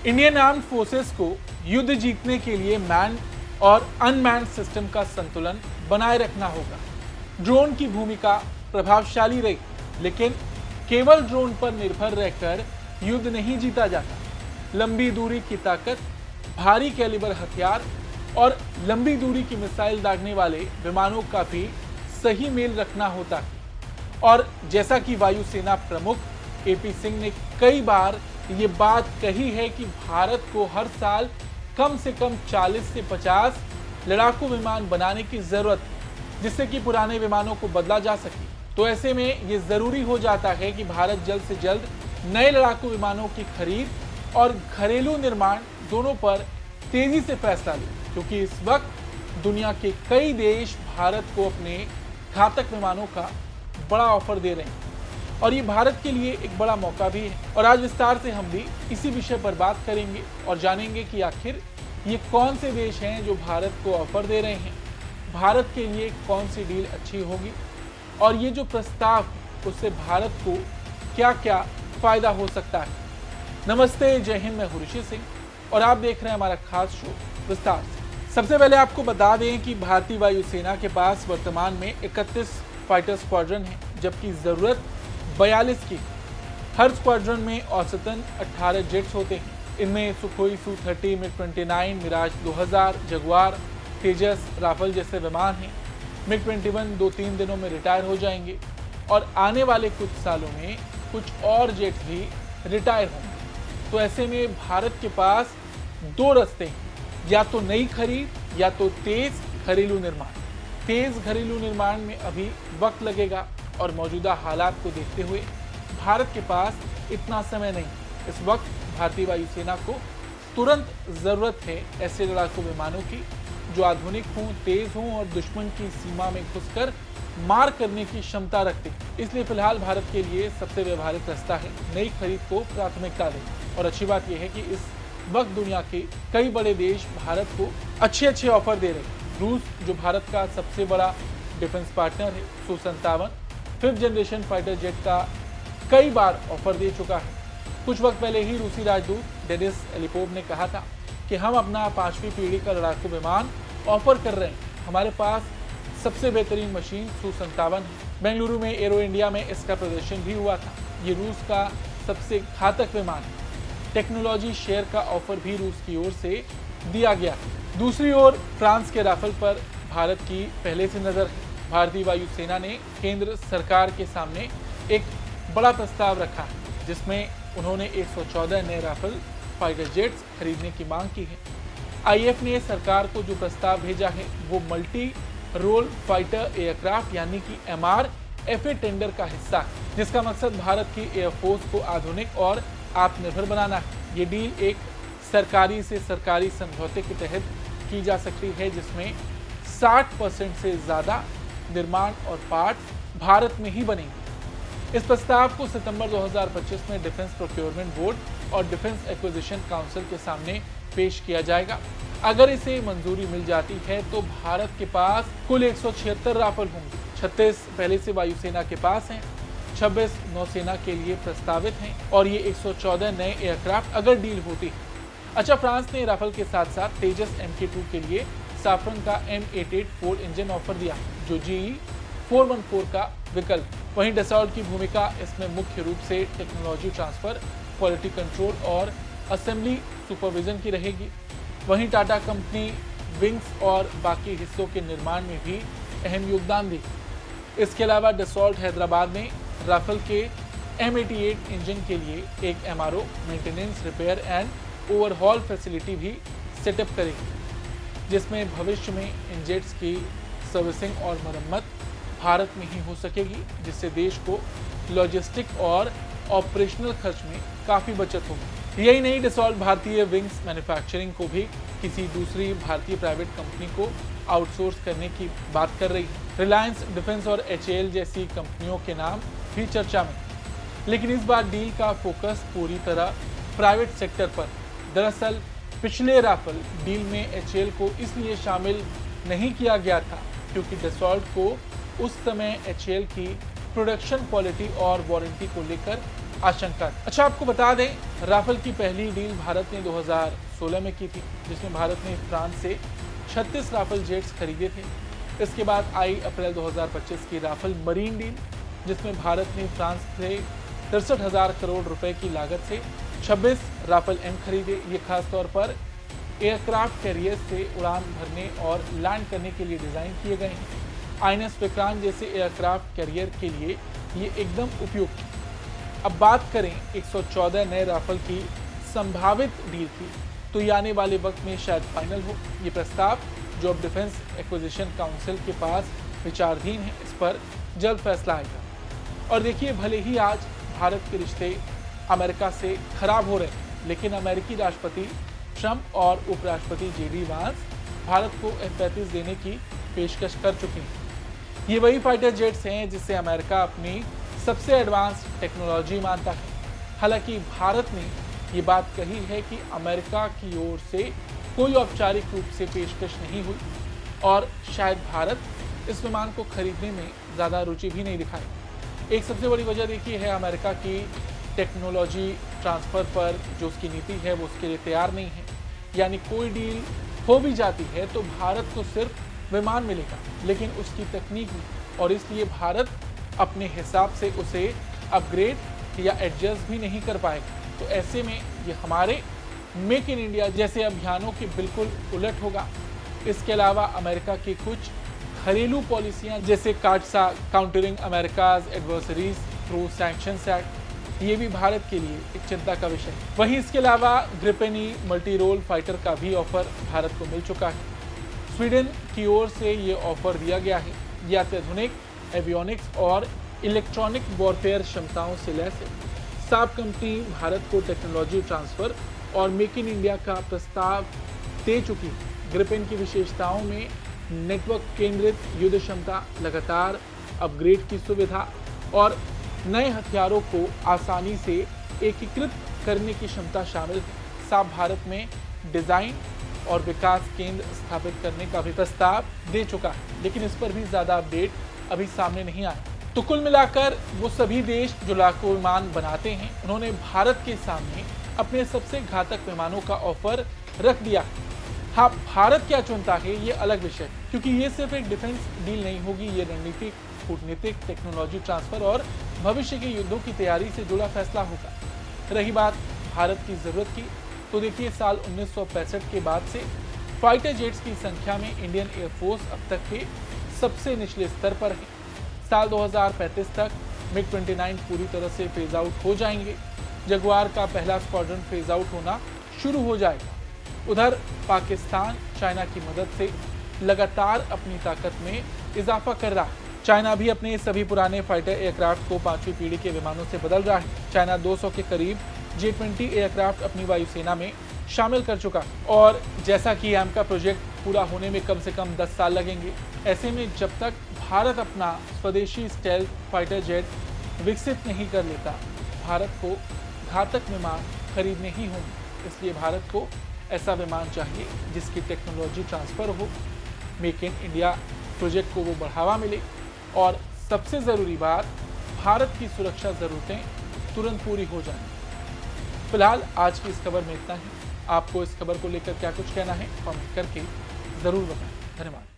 Indian armed forces को युद्ध जीतने के लिए मैन और अनमैन्ड सिस्टम का संतुलन बनाए रखना होगा। ड्रोन की भूमिका प्रभावशाली रही, लेकिन केवल ड्रोन पर निर्भर रहकर युद्ध नहीं जीता जाता। लंबी दूरी की ताकत, भारी कैलिबर हथियार और लंबी दूरी की मिसाइल दागने वाले विमानों का भी सही मेल रखना होता है। और जैसा कि वायुसेना प्रमुख एपी सिंह ने कई बार ये बात कही है कि भारत को हर साल कम से कम 40 से 50 लड़ाकू विमान बनाने की जरूरत है, जिससे कि पुराने विमानों को बदला जा सके। तो ऐसे में ये जरूरी हो जाता है कि भारत जल्द से जल्द नए लड़ाकू विमानों की खरीद और घरेलू निर्माण दोनों पर तेजी से फैसला ले, क्योंकि इस वक्त दुनिया के कई देश भारत को अपने घातक विमानों का बड़ा ऑफर दे रहे हैं और ये भारत के लिए एक बड़ा मौका भी है। और आज विस्तार से हम भी इसी विषय पर बात करेंगे और जानेंगे कि आखिर ये कौन से देश हैं जो भारत को ऑफर दे रहे हैं, भारत के लिए कौन सी डील अच्छी होगी और ये जो प्रस्ताव उससे भारत को क्या क्या फायदा हो सकता है। नमस्ते, जय हिंद, मैं हूं ऋषि सिंह और आप देख रहे हैं हमारा खास शो विस्तार से। सबसे पहले आपको बता दें कि भारतीय वायुसेना के पास वर्तमान में 31 फाइटर स्क्वाड्रन है, जबकि जरूरत 42 की। हर स्क्वाड्रन में औसतन 18 जेट्स होते हैं। इनमें Sukhoi Su-30, MiG-29, Mirage 2000, Jaguar, Tejas, Rafale जैसे विमान हैं। MiG-21 2-3 दिनों में रिटायर हो जाएंगे और आने वाले कुछ सालों में कुछ और जेट्स भी रिटायर होंगे। तो ऐसे में भारत के पास दो रास्ते हैं, या तो नई खरीद या तो तेज घरेलू निर्माण। तेज घरेलू निर्माण में अभी वक्त लगेगा और मौजूदा हालात को देखते हुए भारत के पास इतना समय नहीं। इस वक्त भारतीय वायुसेना को तुरंत जरूरत है ऐसे लड़ाकू विमानों की जो आधुनिक हों, तेज हों और दुश्मन की सीमा में घुसकर मार करने की क्षमता रखते हैं। इसलिए फिलहाल भारत के लिए सबसे व्यवहारिक रास्ता है नई खरीद को प्राथमिकता देना। और अच्छी बात यह है कि इस वक्त दुनिया के कई बड़े देश भारत को अच्छे ऑफर दे रहे हैं। रूस, जो भारत का सबसे बड़ा डिफेंस पार्टनर है, Su-57 5th generation fighter jet का कई बार ऑफर दे चुका है। कुछ वक्त पहले ही रूसी राजदूत डेनिस एलिपोव ने कहा था कि हम अपना 5वीं पीढ़ी का लड़ाकू विमान ऑफर कर रहे हैं। हमारे पास सबसे बेहतरीन मशीन Su-57 है। बेंगलुरु में एरो इंडिया में इसका प्रदर्शन भी हुआ था। ये रूस का सबसे घातक विमान है। टेक्नोलॉजी शेयर का ऑफर भी रूस की ओर से दिया गया। दूसरी ओर फ्रांस के राफेल पर भारत की पहले से नजर है। भारतीय वायुसेना ने केंद्र सरकार के सामने एक बड़ा प्रस्ताव रखा है, जिसमें उन्होंने 114 नए राफेल फाइटर जेट्स खरीदने की मांग की है। आईएफ ने सरकार को जो प्रस्ताव भेजा है वो मल्टी रोल फाइटर एयरक्राफ्ट यानी कि MRFA टेंडर का हिस्सा है, जिसका मकसद भारत की एयरफोर्स को आधुनिक और आत्मनिर्भर बनाना है। ये डील एक सरकारी से सरकारी समझौते के तहत की जा सकती है, जिसमें 60% से ज़्यादा निर्माण और पार्ट भारत में ही बनेंगे। इस प्रस्ताव को सितंबर 2025 में डिफेंस प्रोक्योरमेंट बोर्ड और डिफेंस एक्विजिशन काउंसिल के सामने पेश किया जाएगा। अगर इसे मंजूरी मिल जाती है तो भारत के पास कुल 176 राफेल होंगे। 36 पहले से वायुसेना के पास हैं, 26 नौसेना के लिए प्रस्तावित हैं और ये 114 नए एयरक्राफ्ट अगर डील होती है। अच्छा, फ्रांस ने राफेल के साथ साथ तेजस MK2 के लिए साफरन का M884 इंजन ऑफर दिया, जो GE 414 का विकल्प। वहीं डसॉल्ट की भूमिका इसमें मुख्य रूप से टेक्नोलॉजी ट्रांसफर, क्वालिटी कंट्रोल और असेंबली सुपरविजन की रहेगी। वहीं टाटा कंपनी विंग्स और बाकी हिस्सों के निर्माण में भी अहम योगदान देगी। इसके अलावा डसॉल्ट हैदराबाद में राफेल के M88 इंजन के लिए एक MRO maintenance, repair and overhaul facility भी सेटअप करेगी, जिसमें भविष्य में इन जेट्स की सर्विसिंग और मरम्मत भारत में ही हो सकेगी, जिससे देश को लॉजिस्टिक और ऑपरेशनल खर्च में काफ़ी बचत होगी। यही नहीं, डसॉल्ट भारतीय विंग्स मैन्युफैक्चरिंग को भी किसी दूसरी भारतीय प्राइवेट कंपनी को आउटसोर्स करने की बात कर रही है। रिलायंस डिफेंस और HAL जैसी कंपनियों के नाम भी चर्चा में, लेकिन इस बार डील का फोकस पूरी तरह प्राइवेट सेक्टर पर। दरअसल पिछले राफेल डील में HAL को इसलिए शामिल नहीं किया गया था क्योंकि डसॉल्ट को उस समय HAL की प्रोडक्शन क्वालिटी और वारंटी को लेकर आशंका। अच्छा, आपको बता दें, राफेल की पहली डील भारत ने 2016 में की थी, जिसमें भारत ने फ्रांस से 36 राफेल जेट्स खरीदे थे। इसके बाद आई अप्रैल 2025 की राफेल मरीन डील, जिसमें भारत ने फ्रांस से 63,000 करोड़ रुपए की लागत से 26 राफेल एम खरीदे। ये खास तौर पर एयरक्राफ्ट कैरियर से उड़ान भरने और लैंड करने के लिए डिजाइन किए गए हैं। INS विक्रांत जैसे एयरक्राफ्ट कैरियर के लिए ये एकदम उपयुक्त है। अब बात करें 114 नए राफेल की संभावित डील की, तो ये आने वाले वक्त में शायद फाइनल हो। ये प्रस्ताव जो अब डिफेंस एक्विजिशन काउंसिल के पास विचाराधीन है, इस पर जल्द फैसला आएगा। और देखिए, भले ही आज भारत के रिश्ते अमेरिका से खराब हो रहे हैं, लेकिन अमेरिकी राष्ट्रपति ट्रंप और उपराष्ट्रपति JD वांस भारत को F-35 देने की पेशकश कर चुके हैं। ये वही फाइटर जेट्स हैं जिसे अमेरिका अपनी सबसे एडवांस टेक्नोलॉजी मानता है। हालांकि भारत ने ये बात कही है कि अमेरिका की ओर से कोई औपचारिक रूप से पेशकश नहीं हुई और शायद भारत इस विमान को खरीदने में ज़्यादा रुचि भी नहीं दिखाए। एक सबसे बड़ी वजह देखिए है अमेरिका की टेक्नोलॉजी ट्रांसफ़र पर जो उसकी नीति है वो उसके लिए तैयार नहीं है। यानी कोई डील हो भी जाती है तो भारत को सिर्फ विमान मिलेगा, लेकिन उसकी तकनीक नहीं, और इसलिए भारत अपने हिसाब से उसे अपग्रेड या एडजस्ट भी नहीं कर पाएगा। तो ऐसे में ये हमारे मेक इन इंडिया जैसे अभियानों के बिल्कुल उलट होगा। इसके अलावा अमेरिका की कुछ घरेलू पॉलिसियां जैसे CAATSA countering America's adversaries through sanctions act, ये भी भारत के लिए एक चिंता का विषय है। वहीं इसके अलावा ग्रिपेन मल्टी रोल फाइटर का भी ऑफर भारत को मिल चुका है। स्वीडन की ओर से ये ऑफर दिया गया है। ये अत्याधुनिक एवियोनिक्स और इलेक्ट्रॉनिक वॉरफेयर क्षमताओं से लैस है। साब कंपनी भारत को टेक्नोलॉजी ट्रांसफर और मेक इन इंडिया का प्रस्ताव दे चुकी है। ग्रिपेन की विशेषताओं में नेटवर्क केंद्रित युद्ध क्षमता, लगातार अपग्रेड की सुविधा और नए हथियारों को आसानी से एकीकृत करने की क्षमता शामिल है। साब भारत में डिजाइन और विकास केंद्र स्थापित करने का भी प्रस्ताव दे चुका है, लेकिन इस पर भी ज्यादा अपडेट अभी सामने नहीं आया। तो कुल मिलाकर वो सभी देश जो लड़ाकू विमान बनाते हैं, उन्होंने भारत के सामने अपने सबसे घातक विमानों का ऑफर रख दिया। हाँ, भारत क्या चुनता है ये अलग विषय, क्योंकि ये सिर्फ एक डिफेंस डील नहीं होगी, ये रणनीतिक, कूटनीतिक, टेक्नोलॉजी ट्रांसफर और भविष्य के युद्धों की तैयारी से जुड़ा फैसला होगा। रही बात भारत की जरूरत की, तो देखिए साल 1965 के बाद से फाइटर जेट्स की संख्या में इंडियन एयरफोर्स अब तक के सबसे निचले स्तर पर है। साल 2035 तक MiG-29 पूरी तरह से फेज आउट हो जाएंगे। जगुआर का पहला स्क्वाड्रन फेज आउट होना शुरू हो जाएगा। उधर पाकिस्तान चाइना की मदद से लगातार अपनी ताकत में इजाफा कर रहा है। चाइना भी अपने सभी पुराने फाइटर एयरक्राफ्ट को 5वीं पीढ़ी के विमानों से बदल रहा है। चाइना 200 के करीब J-20 एयरक्राफ्ट अपनी वायुसेना में शामिल कर चुका है, और जैसा कि AMCA प्रोजेक्ट पूरा होने में कम से कम 10 साल लगेंगे। ऐसे में जब तक भारत अपना स्वदेशी स्टेल्थ फाइटर जेट विकसित नहीं कर लेता, भारत को घातक विमान खरीदने ही होंगे। इसलिए भारत को ऐसा विमान चाहिए जिसकी टेक्नोलॉजी ट्रांसफ़र हो, मेक इन इंडिया प्रोजेक्ट को वो बढ़ावा मिले, और सबसे ज़रूरी बात, भारत की सुरक्षा ज़रूरतें तुरंत पूरी हो जाएं। फिलहाल आज की इस खबर में इतना ही। आपको इस खबर को लेकर क्या कुछ कहना है, कमेंट करके ज़रूर बताएं। धन्यवाद।